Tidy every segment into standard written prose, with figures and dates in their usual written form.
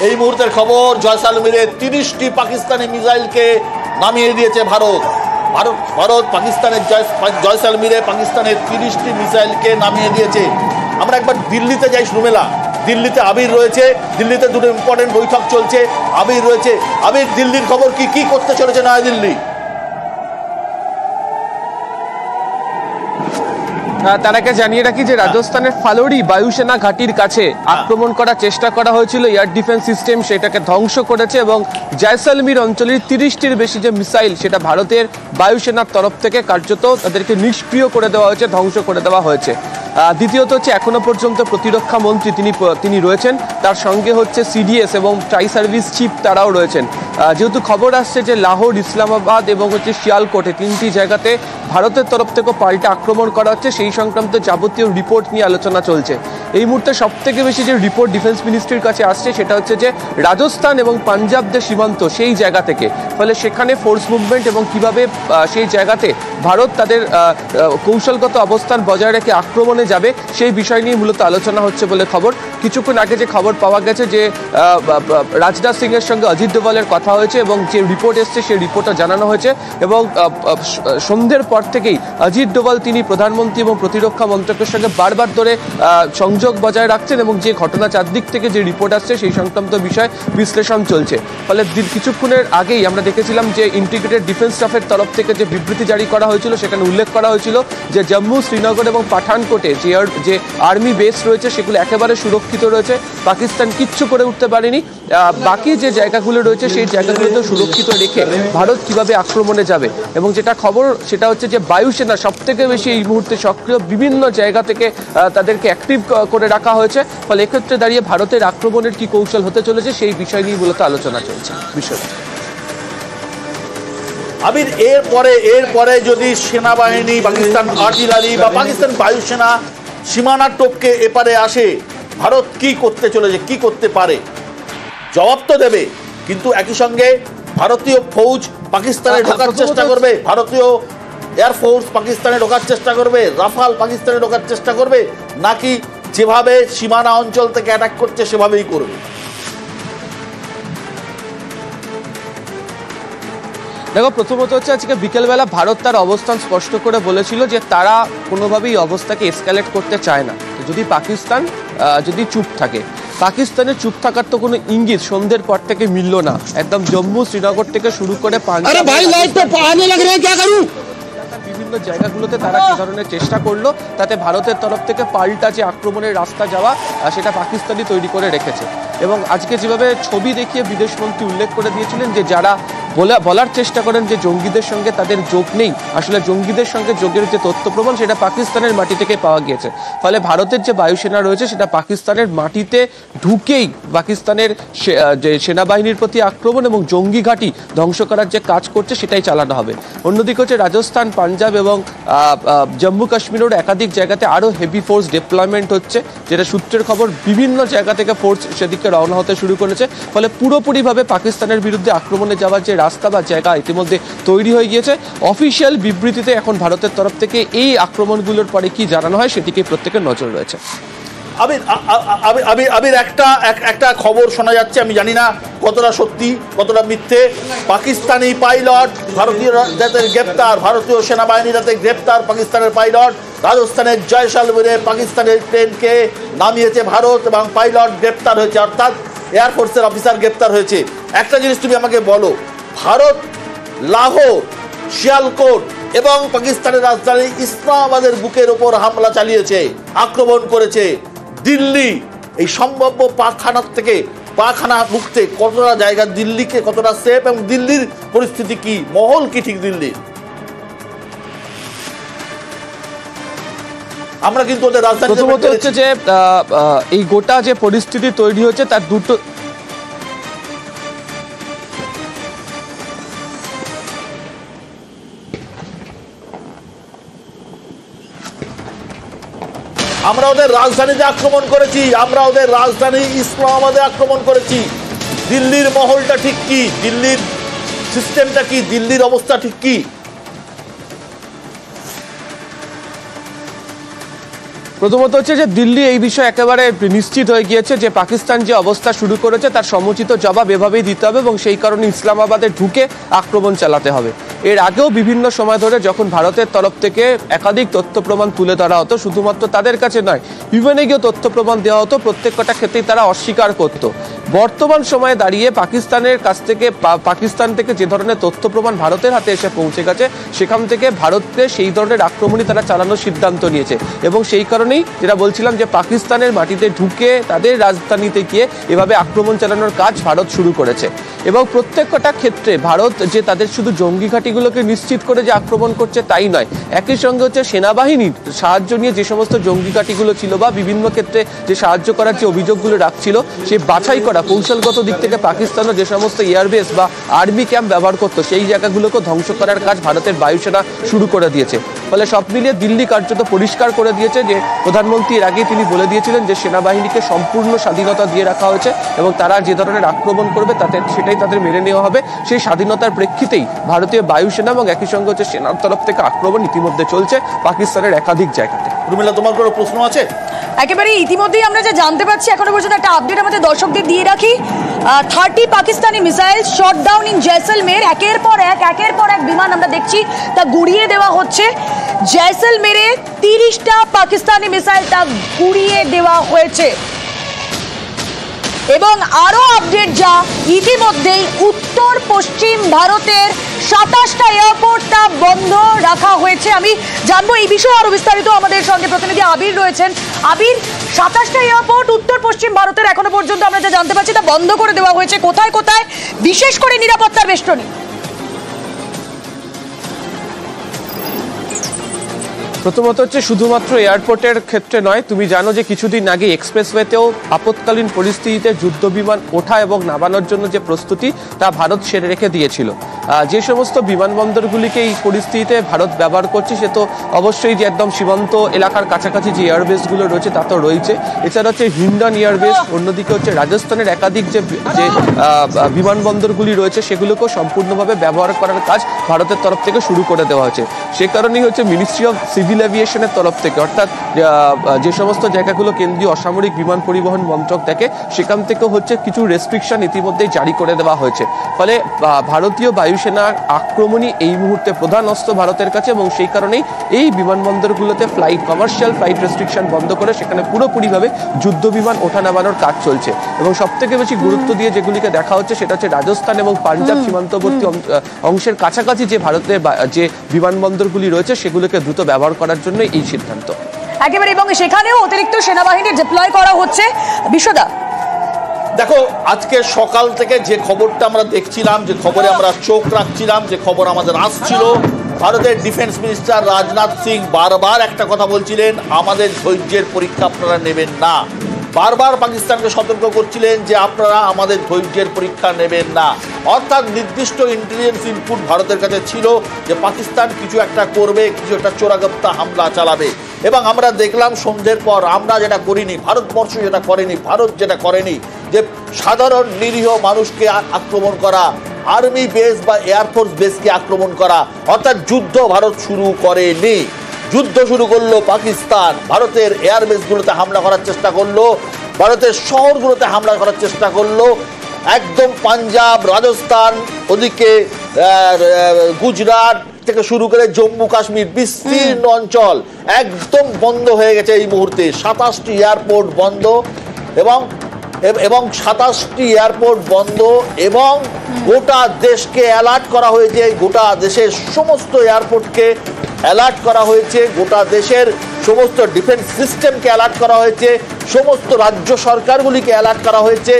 এই মুহূর্তের খবর, জয়সালমীরে 30টি পাকিস্তানি মিসাইলকে নামিয়ে দিয়েছে ভারত। পাকিস্তানের জয়সালমীরে পাকিস্তানের 30টি মিসাইলকে নামিয়ে দিয়েছে। আমরা একবার দিল্লিতে যাই রুমেলা। দিল্লিতে আবির রয়েছে, দিল্লিতে দুটো ইম্পর্টেন্ট বৈঠক চলছে, আবির রয়েছে। আবির, দিল্লির খবর কি করতে চলেছে নয়াদিল্লি? তার আগে জানিয়ে রাখি যে রাজস্থানের ফালোরি বায়ুসেনা ঘাটির কাছে আক্রমণ করার চেষ্টা করা হয়েছিল, এয়ার ডিফেন্স সিস্টেম সেটাকে ধ্বংস করেছে এবং জয়সালমীর অঞ্চলের 30টির বেশি যে মিসাইল সেটা ভারতের বায়ুসেনার তরফ থেকে কার্যত তাদেরকে নিষ্ক্রিয় করে দেওয়া হয়েছে, ধ্বংস করে দেওয়া হয়েছে। দ্বিতীয়ত হচ্ছে এখনো পর্যন্ত প্রতিরক্ষা মন্ত্রী তিনি রয়েছেন, তার সঙ্গে হচ্ছে সিডিএস এবং ট্রাই সার্ভিস চিফ তারাও রয়েছেন। যেহেতু খবর আসছে যে লাহোর, ইসলামাবাদ এবং হচ্ছে শিয়ালকোটে 3টি জায়গাতে ভারতের তরফ থেকে পাল্টা আক্রমণ করা হচ্ছে, সেই সংক্রান্ত যাবতীয় রিপোর্ট নিয়ে আলোচনা চলছে। এই মুহূর্তে সবথেকে বেশি যে রিপোর্ট ডিফেন্স মিনিস্ট্রির কাছে আসছে সেটা হচ্ছে যে রাজস্থান এবং পাঞ্জাব যে সীমান্ত সেই জায়গা থেকে, ফলে সেখানে ফোর্স মুভমেন্ট এবং কিভাবে সেই জায়গাতে ভারত তাদের কৌশলগত অবস্থান বজায় রেখে আক্রমণে যাবে সেই বিষয় নিয়ে মূলত আলোচনা হচ্ছে বলে খবর। কিছুক্ষণ আগে যে খবর পাওয়া গেছে যে রাজনাথ সিং এর সঙ্গে অজিত ডোভালের কথা হয়েছে এবং যে রিপোর্ট এসছে সেই রিপোর্টটা জানানো হয়েছে এবং সন্ধ্যের পর থেকেই অজিত ডোভাল তিনি প্রধানমন্ত্রী এবং প্রতিরক্ষা মন্ত্রকের সঙ্গে বারবার ধরে সংযোগ বজায় রাখছেন এবং যে ঘটনা চারদিক থেকে যে রিপোর্ট আসছে সেই সংক্রান্ত বিষয় বিশ্লেষণ চলছে। ফলে কিছুক্ষণের আগেই আমরা দেখেছিলাম যে ইন্টিগ্রেটেড ডিফেন্স স্টাফের তরফ থেকে যে বিবৃতি জারি করা হয়েছিল সেখানে উল্লেখ করা হয়েছিল যে জম্মু, শ্রীনগর এবং পাঠানকোটে যে আর্মি বেস রয়েছে সেগুলো একেবারে সুরক্ষিত রয়েছে, পাকিস্তান কিচ্ছু করে উঠতে পারেনি। বাকি যে জায়গাগুলো রয়েছে সেই জায়গাগুলোতেও সুরক্ষিত রেখে ভারত কিভাবে আক্রমণে যাবে। এবং যেটা খবর সেটা হচ্ছে যে বায়ুসেনা সবথেকে বেশি এই মুহূর্তে সক্রিয়, বিভিন্ন জায়গা থেকে তাদেরকে অ্যাক্টিভ করে রাখা হয়েছে। ফলে এক্ষেত্রে দাঁড়িয়ে ভারতের আক্রমণের কি কৌশল হতে চলেছে সেই বিষয় নিয়ে মূলত আলোচনা চলছে। আবির, এরপরে যদি সেনাবাহিনী, পাকিস্তান আর্টিলারি বা পাকিস্তান বায়ুসেনা সীমানা টপকে এপারে আসে, ভারত কি করতে চলেছে, কি করতে পারে? জবাব তো দেবে, কিন্তু একই সঙ্গে ভারতীয় ফৌজ পাকিস্তানে ঢোকার চেষ্টা করবে, ভারতীয় এয়ারফোর্স পাকিস্তানে ঢোকার চেষ্টা করবে, রাফাল পাকিস্তানে ঢোকার চেষ্টা করবে, নাকি যেভাবে সীমানা অঞ্চল থেকে অ্যাটাক করছে সেভাবেই করবে? দেখো, প্রথমত হচ্ছে আজকে বিকেলবেলা ভারত তার অবস্থান স্পষ্ট করে বলেছিল যে তারা কোনোভাবেই অবস্থাকে এসকালেট করতে চায় না। যদি পাকিস্তান যদি চুপ থাকে, পাকিস্তানের চুপ থাকার তো কোনো ইঙ্গিত সন্ধ্যের পর থেকে মিলল না। একদম জম্মু, শ্রীনগর থেকে শুরু করে বিভিন্ন জায়গাগুলোতে তারা কি ধরনের চেষ্টা করলো, তাতে ভারতের তরফ থেকে পাল্টা যে আক্রমণের রাস্তা যাওয়া সেটা পাকিস্তানই তৈরি করে রেখেছে। এবং আজকে যেভাবে ছবি দেখিয়ে বিদেশমন্ত্রী উল্লেখ করে দিয়েছিলেন যে যারা বলার চেষ্টা করেন যে জঙ্গিদের সঙ্গে তাদের যোগ নেই, আসলে জঙ্গিদের সঙ্গে যোগের যে তথ্য প্রমাণ সেটা পাকিস্তানের মাটি থেকে পাওয়া গিয়েছে। ফলে ভারতের যে বায়ুসেনা রয়েছে সেটা পাকিস্তানের মাটিতে ঢুকেই পাকিস্তানের যে সেনাবাহিনীর প্রতি আক্রমণ এবং জঙ্গি ঘাঁটি ধ্বংস করার যে কাজ করছে সেটাই চালানো হবে। অন্যদিকে হচ্ছে রাজস্থান, পাঞ্জাব এবং জম্মু কাশ্মীরের একাধিক জায়গাতে আরও হেভি ফোর্স ডিপ্লয়মেন্ট হচ্ছে, যেটা সূত্রের খবর বিভিন্ন জায়গা থেকে ফোর্স সেদিকে রওনা হতে শুরু করেছে। ফলে পুরোপুরিভাবে পাকিস্তানের বিরুদ্ধে আক্রমণে যাওয়ার যে রাস্তা বা জায়গা ইতিমধ্যে তৈরি হয়ে গিয়েছে। অফিসিয়াল বিবৃতিতে এখন ভারতের তরফ থেকে এই আক্রমণগুলোর পরে কি জানানো হয় সেদিকে প্রত্যেকের নজর রয়েছে। আবির, একটা খবর শোনা যাচ্ছে, আমি জানি না কতটা সত্যি কতটা মিথ্যে। পাকিস্তানি পাইলট ভারতীয় গ্রেপ্তার, ভারতীয় সেনাবাহিনীর হাতে গ্রেপ্তার পাকিস্তানের পাইলট। রাজস্থানের জয়সালমীরে পাকিস্তানের প্লেনকে নামিয়েছে ভারত এবং পাইলট গ্রেপ্তার হয়েছে, অর্থাৎ এয়ারফোর্সের অফিসার গ্রেপ্তার হয়েছে। একটা জিনিস তুমি আমাকে বলো, ভারত লাহোর, শিয়ালকোট এবং পাকিস্তানের রাজধানী ইসলামাবাদের বুকের ওপর হামলা চালিয়েছে, আক্রমণ করেছে। দিল্লি এই সম্ভাব্য পাখানা মুক্তে কতটা জায়গা দিল্লিকে কতটা সেফ, এবং দিল্লির পরিস্থিতি কি, মহল কি ঠিক দিল্লির? আমরা কিন্তু ওদের রাজধানী হচ্ছে যে এই গোটা যে পরিস্থিতি তৈরি হচ্ছে তার দুটো আমরা ওদের রাজধানীতে আক্রমণ করেছি, আমরা ওদের রাজধানী ইসলামাবাদে আক্রমণ করেছি। দিল্লির মহলটা ঠিক কি, দিল্লির সিস্টেমটা কি, দিল্লির অবস্থা ঠিক কি? প্রথমত হচ্ছে যে দিল্লি এই বিষয়ে একেবারে নিশ্চিত হয়ে গিয়েছে যে পাকিস্তান যে অবস্থা শুরু করেছে তার সমুচিত জবাব এভাবেই দিতে হবে এবং সেই কারণে ইসলামাবাদে ঢুকে আক্রমণ চালাতে হবে। এর আগেও বিভিন্ন সময় ধরে যখন ভারতের তরফ থেকে একাধিক তথ্য প্রমাণ তুলে ধরা হতো, শুধুমাত্র তাদের কাছে নয়, ইউএনএ গিয়েও তথ্য প্রমাণ দেওয়া হতো, প্রত্যেকটা ক্ষেত্রেই তারা অস্বীকার করত। বর্তমান সময়ে দাঁড়িয়ে পাকিস্তানের কাছ থেকে পাকিস্তান থেকে যে ধরনের তথ্য প্রমাণ ভারতের হাতে এসে পৌঁছে গেছে, সেখান থেকে ভারতকে সেই ধরনের আক্রমণই তারা চালানোর সিদ্ধান্ত নিয়েছে এবং সেই কারণেই যেটা বলছিলাম যে পাকিস্তানের মাটিতে ঢুকে তাদের রাজধানীতে গিয়ে এভাবে আক্রমণ চালানোর কাজ ভারত শুরু করেছে এবং প্রত্যেকটা ক্ষেত্রে ভারত যে তাদের শুধু জঙ্গি ঘাঁটিগুলোকে নিশ্চিত করে যে আক্রমণ করছে তাই নয়, একই সঙ্গে হচ্ছে সেনাবাহিনীর সাহায্য নিয়ে যে সমস্ত জঙ্গি ঘাঁটিগুলো ছিল বা বিভিন্ন ক্ষেত্রে যে সাহায্য করার যে অভিযোগগুলো রাখছিল, সেই বাছাই করা কৌশলগত দিক থেকে পাকিস্তানও যে সমস্ত এয়ারবেস বা আর্মি ক্যাম্প ব্যবহার করতো সেই জায়গাগুলোকে ধ্বংস করার কাজ ভারতের বায়ুসেনা শুরু করে দিয়েছে। ফলে সব মিলিয়ে দিল্লি কার্যত পরিষ্কার করে দিয়েছে যে প্রধানমন্ত্রী এর আগেই তিনি বলে দিয়েছিলেন যে সেনাবাহিনীকে সম্পূর্ণ স্বাধীনতা দিয়ে রাখা হয়েছে এবং তারা যে ধরনের আক্রমণ করবে সেটাই তাদের মেনে নেওয়া হবে। সেই স্বাধীনতার প্রেক্ষিতেই ভারতীয় বায়ুসেনা এবং একই সঙ্গে হচ্ছে সেনার তরফ থেকে আক্রমণ ইতিমধ্যে চলছে পাকিস্তানের একাধিক জায়গাতে। রুমিলা, তোমার কোনো প্রশ্ন আছে? একেবারে ইতিমধ্যেই আমরা যা জানতে পারছি, এখনো পর্যন্ত একটা আপডেট আমাদের দর্শকদের দিয়ে রাখি। 30 Pakistani missile shot down in Jaisalmer. একের পর এক বিমান আমরা দেখছি তা গুড়িয়ে দেওয়া হচ্ছে। জয়সলমেরে 30টা পাকিস্তানি মিসাইল তা গুড়িয়ে দেওয়া হয়েছে এবং আরো আপডেট যা ইতিমধ্যেই উত্তর পশ্চিম ভারতের 27টা এয়ারপোর্টটা বন্ধ রাখা হয়েছে। আমি জানবো এই বিষয়ে আরো বিস্তারিত, আমাদের সঙ্গে প্রতিনিধি আবির রয়েছেন। আবির, 27টা এয়ারপোর্ট উত্তর পশ্চিম ভারতের এখনো পর্যন্ত আমরা যা জানতে পারছি তা বন্ধ করে দেওয়া হয়েছে। কোথায় কোথায় বিশেষ করে নিরাপত্তার বেষ্টনী? প্রথমত হচ্ছে শুধুমাত্র এয়ারপোর্টের ক্ষেত্রে নয়, তুমি জানো যে কিছুদিন আগে এক্সপ্রেসওয়েতেও আপৎকালীন পরিস্থিতিতে যুদ্ধ বিমান ওঠা এবং নামানোর জন্য যে প্রস্তুতি তা ভারত সেরে রেখে দিয়েছিল। যে সমস্ত বিমানবন্দরগুলিকে এই পরিস্থিতিতে ভারত ব্যবহার করছে সে তো অবশ্যই যে একদম সীমান্ত এলাকার কাছাকাছি যে এয়ারবেসগুলো রয়েছে তা তো রয়েছে, এছাড়া হচ্ছে হিন্ডন এয়ারবেস, অন্যদিকে হচ্ছে রাজস্থানের একাধিক যে বিমানবন্দরগুলি রয়েছে সেগুলোকেও সম্পূর্ণভাবে ব্যবহার করার কাজ ভারতের তরফ থেকে শুরু করে দেওয়া হয়েছে। সে কারণেই হচ্ছে মিনিস্ট্রি অফ সিভিল এভিয়েশনের তরফ থেকে, অর্থাৎ যে সমস্ত জায়গাগুলো কেন্দ্রীয় অসামরিক বিমান পরিবহন মন্ত্রক দেখে সেখান থেকে হচ্ছে কিছু রেস্ট্রিকশন ইতিমধ্যেই জারি করে দেওয়া হয়েছে। ফলে ভারতীয় বায়ুসেনার আক্রমণই এই মুহূর্তে প্রধান অস্ত্র ভারতের কাছে এবং সেই কারণেই এই বিমানবন্দরগুলোতে কমার্শিয়াল ফ্লাইট রেস্ট্রিকশন বন্ধ করে সেখানে পুরোপুরিভাবে যুদ্ধ বিমান ওঠা নামানোর কাজ চলছে এবং সবথেকে বেশি গুরুত্ব দিয়ে যেগুলিকে দেখা হচ্ছে সেটা হচ্ছে রাজস্থান এবং পাঞ্জাব সীমান্তবর্তী অংশের কাছাকাছি যে ভারতের যে বিমানবন্দরগুলি রয়েছে সেগুলোকে দ্রুত ব্যবহার করার জন্য এই সিদ্ধান্ত। একেবারে, এবং সেখানেও অতিরিক্ত সেনাবাহিনী ডিপ্লয় করা হচ্ছে। বিশ্বদা, দেখো, আজকে সকাল থেকে যে খবরটা আমরা দেখছিলাম, যে খবরে আমরা চোখ রাখছিলাম, যে খবর আমাদের আসছিল, ভারতের ডিফেন্স মিনিস্টার রাজনাথ সিং বারবার একটা কথা বলছিলেন, আমাদের ধৈর্যের পরীক্ষা আপনারা নেবেন না। বারবার পাকিস্তানকে সতর্ক করছিলেন যে আপনারা আমাদের ধৈর্যের পরীক্ষা নেবেন না। অর্থাৎ নির্দিষ্ট ইন্টেলিজেন্স ইনপুট ভারতের কাছে ছিল যে পাকিস্তান কিছু একটা করবে, কিছু একটা চোরাগপ্তা হামলা চালাবে। এবং আমরা দেখলাম সন্ধ্যের পর, আমরা যেটা করিনি, ভারতবর্ষ যেটা করেনি, ভারত যেটা করেনি, যে সাধারণ নিরীহ মানুষকে আক্রমণ করা, আর্মি বেস বা এয়ারফোর্স বেসকে আক্রমণ করা, অর্থাৎ যুদ্ধ ভারত শুরু করেনি। যুদ্ধ শুরু করলো পাকিস্তান। ভারতের এয়ারবেসগুলোতে হামলা করার চেষ্টা করলো, ভারতের শহরগুলোতে হামলা করার চেষ্টা করলো। একদম পাঞ্জাব, রাজস্থান, ওদিকে গুজরাট থেকে শুরু করে জম্মু কাশ্মীর বিস্তীর্ণ অঞ্চল একদম বন্ধ হয়ে গেছে এই মুহূর্তে। 27টি এয়ারপোর্ট বন্ধ এবং 27টি এয়ারপোর্ট বন্ধ এবং গোটা দেশকে অ্যালার্ট করা হয়েছে। গোটা দেশের সমস্ত এয়ারপোর্টকে অ্যালার্ট করা হয়েছে, গোটা দেশের সমস্ত ডিফেন্স সিস্টেমকে অ্যালার্ট করা হয়েছে, সমস্ত রাজ্য সরকারগুলিকে অ্যালার্ট করা হয়েছে।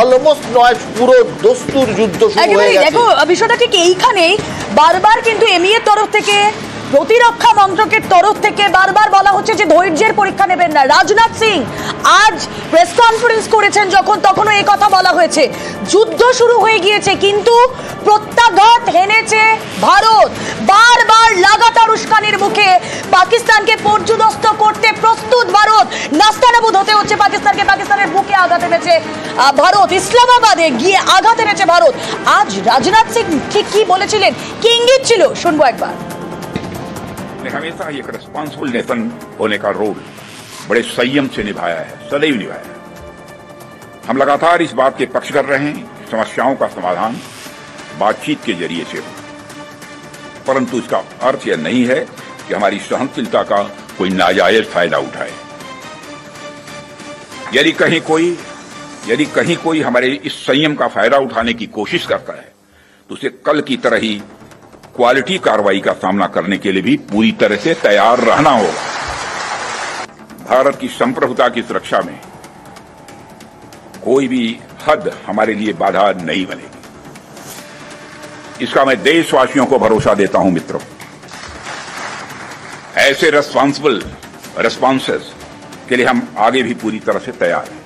অলমোস্ট নয়, পুরো দস্তুর যুদ্ধ শুরু হয়ে গেছে। দেখো বিষয়টা ঠিক এইখানেই, বারবার কিন্তু এমইএর তরফ থেকে, প্রতিরক্ষা মন্ত্রকের তরফ থেকে বারবার বলা হচ্ছে যে ধৈর্যের পরীক্ষা নেবেন না। রাজনাথ সিং আজ প্রেস কনফারেন্স করেছেন যখন, তখনও এই কথা বলা হয়েছে। যুদ্ধ শুরু হয়ে গিয়েছে কিন্তু প্রত্যাঘাত হেনেছে ভারত। বারবার লাগাতার উস্কানির মুখে পাকিস্তানকে পর্যুদস্ত করতে প্রস্তুত ভারত। নাস্তানাবুদ হতে হচ্ছে পাকিস্তানকে। পাকিস্তানের বুকে আঘাত এনেছে ভারত, ইসলামাবাদে গিয়ে আঘাত এনেছে ভারত। আজ রাজনাথ সিং ঠিক কি বলেছিলেন, কি ইঙ্গিত ছিল, শুনবো একবার। हमेशा एक रिस्पॉन्सिबल नेशन होने का रोल बड़े संयम से निभाया है, सदैव निभाया है। हम लगातार इस बात के पक्ष कर रहे हैं, समस्याओं का समाधान बातचीत के जरिए से हो, परंतु इसका अर्थ यह नहीं है कि हमारी सहनशीलता का कोई नाजायज फायदा उठाए। यदि कहीं कोई हमारे इस संयम का फायदा उठाने की कोशिश करता है तो उसे कल की तरह ही क्वालिटी कार्रवाई का सामना करने के लिए भी पूरी तरह से तैयार रहना होगा। भारत की संप्रभुता की सुरक्षा में कोई भी हद हमारे लिए बाधा नहीं बनेगी, इसका मैं देशवासियों को भरोसा देता हूं। मित्रों, ऐसे रिस्पॉन्सिबल रिस्पॉन्सेस के लिए हम आगे भी पूरी तरह से तैयार हैं।